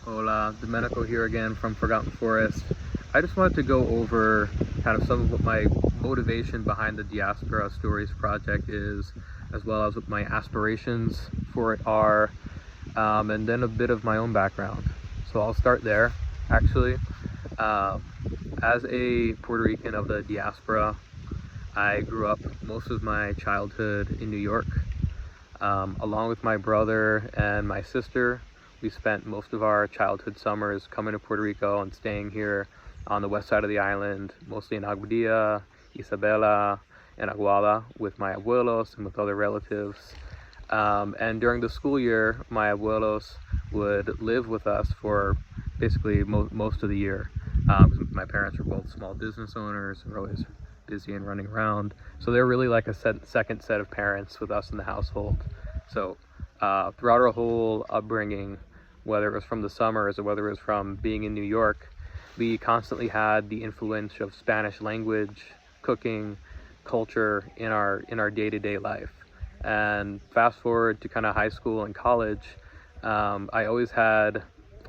Hola, Domenico here again from Forgotten Forest. I just wanted to go over kind of some of what my motivation behind the Diaspora Stories project is, as well as what my aspirations for it are, and then a bit of my own background. So I'll start there, actually. Um, as a Puerto Rican of the diaspora, I grew up most of my childhood in New York. Along with my brother and my sister, we spent most of our childhood summers coming to Puerto Rico and staying here on the west side of the island, mostly in Aguadilla, Isabela, and Aguada with my abuelos and with other relatives. And during the school year, my abuelos would live with us for basically most of the year. My parents were both small business owners and were always busy and running around. So they're really like a second set of parents with us in the household. So throughout our whole upbringing, whether it was from the summers or whether it was from being in New York, we constantly had the influence of Spanish language, cooking, culture in our day-to-day life. And fast forward to kind of high school and college, I always had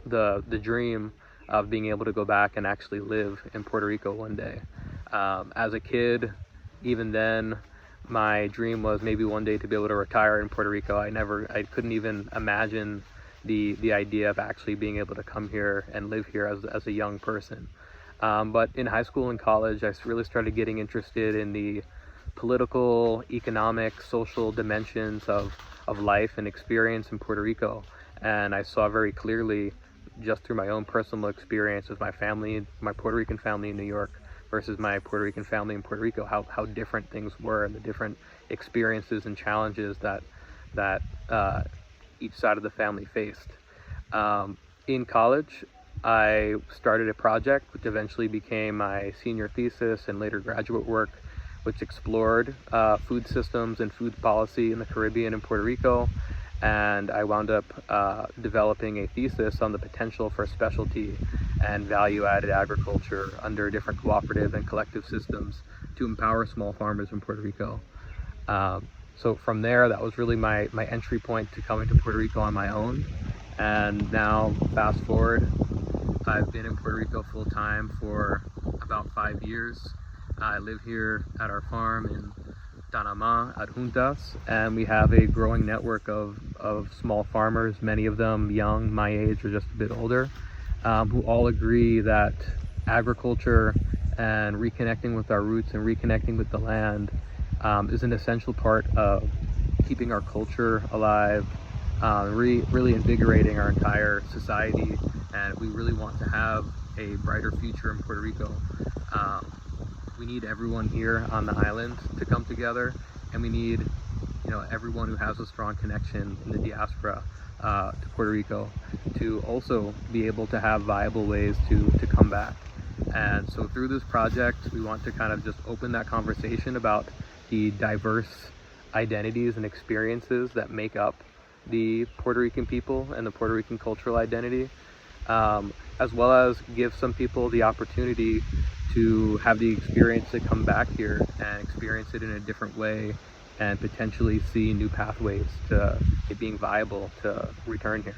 the dream of being able to go back and actually live in Puerto Rico one day. As a kid, even then, my dream was maybe one day to be able to retire in Puerto Rico. I couldn't even imagine the idea of actually being able to come here and live here as a young person. But in high school and college, I really started getting interested in the political, economic, social dimensions of life and experience in Puerto Rico. And I saw very clearly, just through my own personal experience with my family, my Puerto Rican family in New York versus my Puerto Rican family in Puerto Rico, how different things were and the different experiences and challenges that each side of the family faced. In college, I started a project which eventually became my senior thesis and later graduate work, which explored food systems and food policy in the Caribbean and Puerto Rico. And I wound up developing a thesis on the potential for specialty and value-added agriculture under different cooperative and collective systems to empower small farmers in Puerto Rico. So from there, that was really my entry point to coming to Puerto Rico on my own. And now, fast forward, I've been in Puerto Rico full time for about 5 years. I live here at our farm in Tanama at Juntas, and we have a growing network of small farmers, many of them young, my age or just a bit older, who all agree that agriculture and reconnecting with our roots and reconnecting with the land is an essential part of keeping our culture alive, really invigorating our entire society, and we really want to have a brighter future in Puerto Rico. We need everyone here on the island to come together, and we need everyone who has a strong connection in the diaspora to Puerto Rico to also be able to have viable ways to come back. And so through this project, we want to kind of just open that conversation about the diverse identities and experiences that make up the Puerto Rican people and the Puerto Rican cultural identity, as well as give some people the opportunity to have the experience to come back here and experience it in a different way and potentially see new pathways to it being viable to return here.